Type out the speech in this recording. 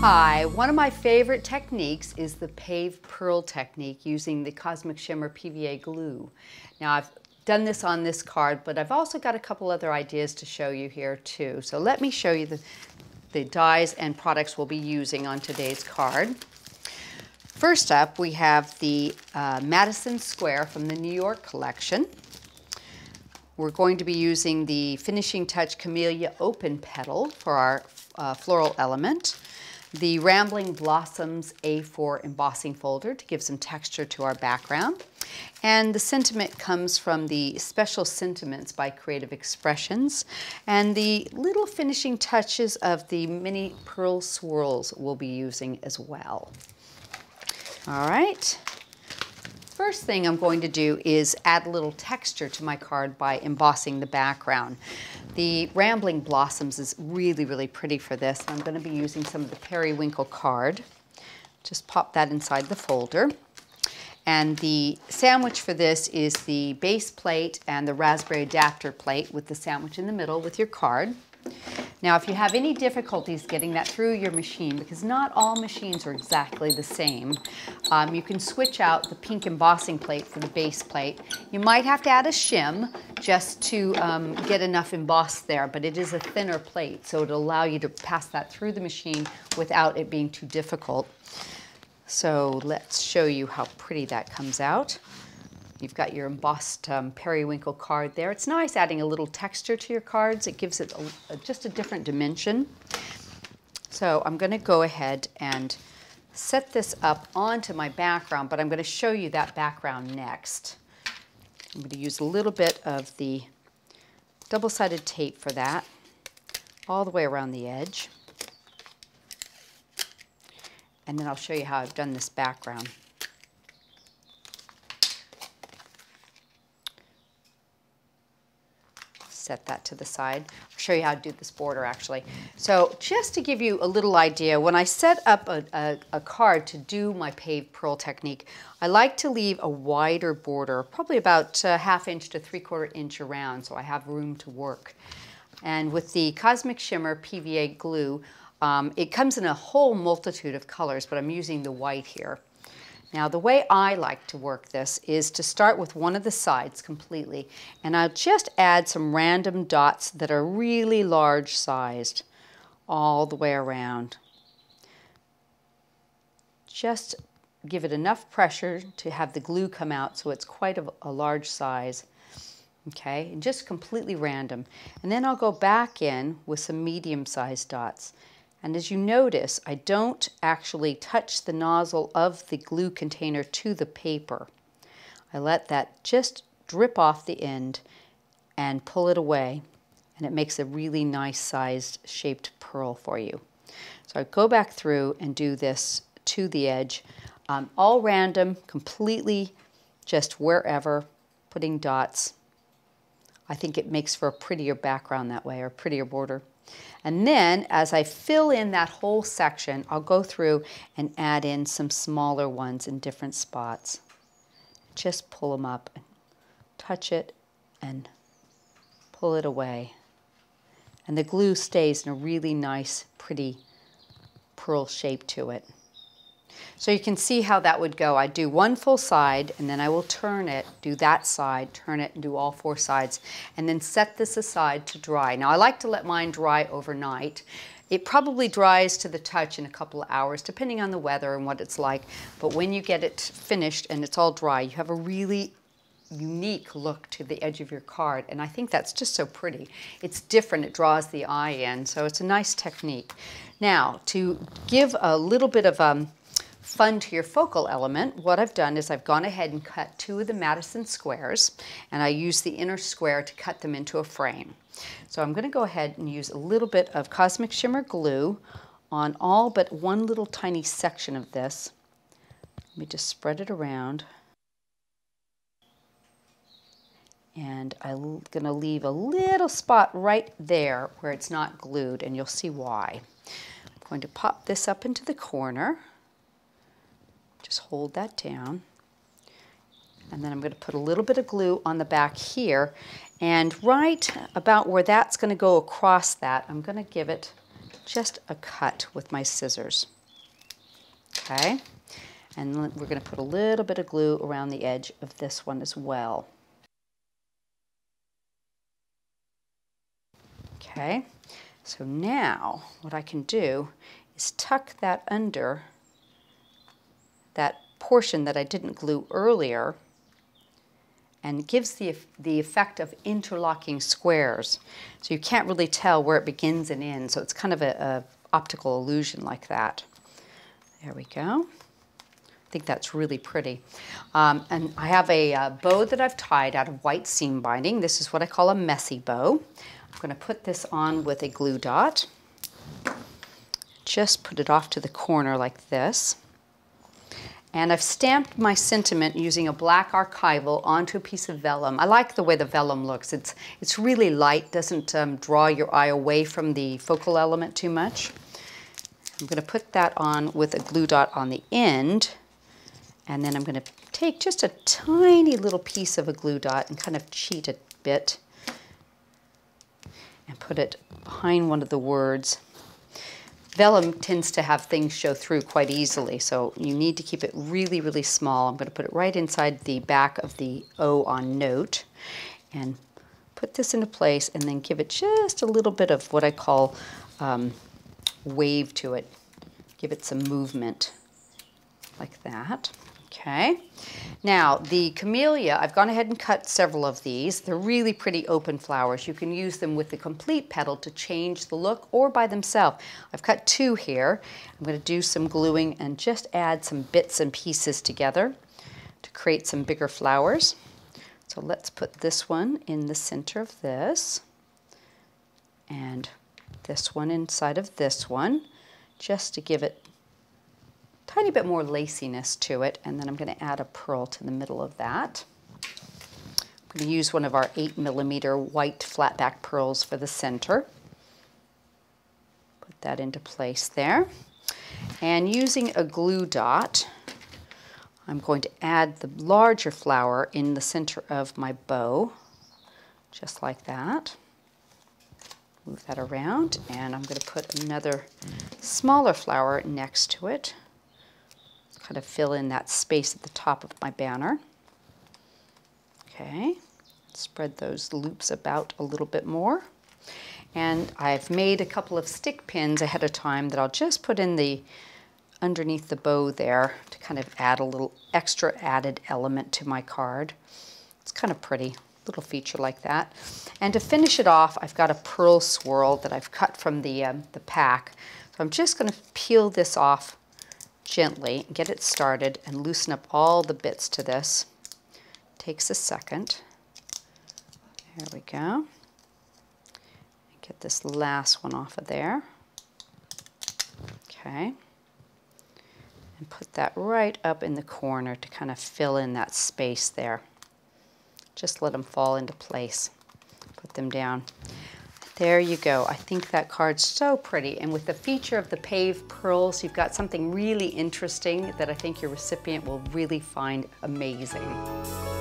Hi, one of my favorite techniques is the Paved Pearl Technique using the Cosmic Shimmer PVA Glue. Now I've done this on this card, but I've also got a couple other ideas to show you here too. So let me show you the dyes and products we'll be using on today's card. First up, we have the Madison Square from the New York collection. We're going to be using the Finishing Touch Camellia Open Petal for our floral element. The Rambling Blossoms A4 embossing folder to give some texture to our background. And the sentiment comes from the Special Sentiments by Creative Expressions. And the little finishing touches of the mini pearl swirls we'll be using as well. All right. First thing I'm going to do is add a little texture to my card by embossing the background. The Rambling Blossoms is really, really pretty for this. I'm going to be using some of the Periwinkle card. Just pop that inside the folder. And the sandwich for this is the base plate and the raspberry adapter plate with the sandwich in the middle with your card. Now, if you have any difficulties getting that through your machine, because not all machines are exactly the same, you can switch out the pink embossing plate for the base plate. You might have to add a shim just to get enough embossed there, but it is a thinner plate, so it'll allow you to pass that through the machine without it being too difficult. So let's show you how pretty that comes out. You've got your embossed Periwinkle card there. It's nice adding a little texture to your cards. It gives it just a different dimension. So I'm going to go ahead and set this up onto my background, but I'm going to show you that background next. I'm going to use a little bit of the double-sided tape for that, all the way around the edge. And then I'll show you how I've done this background. Set that to the side. I'll show you how to do this border actually. So just to give you a little idea, when I set up a card to do my Paved Pearl technique, I like to leave a wider border, probably about 1/2 inch to 3/4 inch around, so I have room to work. And with the Cosmic Shimmer PVA Glue, it comes in a whole multitude of colors, but I'm using the white here. Now, the way I like to work this is to start with one of the sides completely, and I'll just add some random dots that are really large sized all the way around. Just give it enough pressure to have the glue come out so it's quite a large size. Okay, and just completely random. And then I'll go back in with some medium-sized dots. And as you notice, I don't actually touch the nozzle of the glue container to the paper. I let that just drip off the end and pull it away, and it makes a really nice sized shaped pearl for you. So I go back through and do this to the edge, all random, completely just wherever, putting dots. I think it makes for a prettier background that way, or a prettier border. And then as I fill in that whole section, I'll go through and add in some smaller ones in different spots. Just pull them up, and touch it, and pull it away. And the glue stays in a really nice, pretty pearl shape to it. So you can see how that would go. I do one full side, and then I will turn it, do that side, turn it, and do all 4 sides, and then set this aside to dry. Now, I like to let mine dry overnight. It probably dries to the touch in a couple of hours, depending on the weather and what it's like. But when you get it finished and it's all dry, you have a really unique look to the edge of your card, and I think that's just so pretty. It's different, it draws the eye in, so it's a nice technique. Now, to give a little bit of fun to your focal element, what I've done is I've gone ahead and cut 2 of the Madison squares, and I use the inner square to cut them into a frame. So I'm going to go ahead and use a little bit of Cosmic Shimmer glue on all but one little tiny section of this. Let me just spread it around. And I'm going to leave a little spot right there where it's not glued, and you'll see why. I'm going to pop this up into the corner. Just hold that down. And then I'm going to put a little bit of glue on the back here. And right about where that's going to go across that, I'm going to give it just a cut with my scissors. Okay, and we're going to put a little bit of glue around the edge of this one as well. Okay, so now what I can do is tuck that under that portion that I didn't glue earlier, and it gives the effect of interlocking squares. So you can't really tell where it begins and ends, so it's kind of a optical illusion like that. There we go. I think that's really pretty. And I have a bow that I've tied out of white seam binding. This is what I call a messy bow. I'm going to put this on with a glue dot. Just put it off to the corner like this. And I've stamped my sentiment using a black archival onto a piece of vellum. I like the way the vellum looks. It's really light, doesn't draw your eye away from the focal element too much. I'm going to put that on with a glue dot on the end, and then I'm going to take just a tiny little piece of a glue dot and kind of cheat a bit and put it behind one of the words. Vellum tends to have things show through quite easily, so you need to keep it really, really small. I'm going to put it right inside the back of the O on note and put this into place, and then give it just a little bit of what I call wave to it. Give it some movement like that. Okay. Now the Camellia, I've gone ahead and cut several of these. They're really pretty open flowers. You can use them with the complete petal to change the look or by themselves. I've cut 2 here. I'm going to do some gluing and just add some bits and pieces together to create some bigger flowers. So let's put this one in the center of this, and this one inside of this one, just to give it a tiny bit more laciness to it. And then I'm going to add a pearl to the middle of that. I'm going to use one of our 8mm white flat back pearls for the center. Put that into place there. And using a glue dot, I'm going to add the larger flower in the center of my bow, just like that. Move that around, and I'm going to put another smaller flower next to it. Kind of fill in that space at the top of my banner. Okay, spread those loops about a little bit more. And I've made a couple of stick pins ahead of time that I'll just put in the underneath the bow there to kind of add a little extra added element to my card. It's kind of pretty, little feature like that. And to finish it off, I've got a pearl swirl that I've cut from the pack. So I'm just going to peel this off gently, get it started, and loosen up all the bits to this. Takes a second. There we go. Get this last one off of there. Okay. And put that right up in the corner to kind of fill in that space there. Just let them fall into place. Put them down. There you go. I think that card's so pretty. And with the feature of the paved pearls, you've got something really interesting that I think your recipient will really find amazing.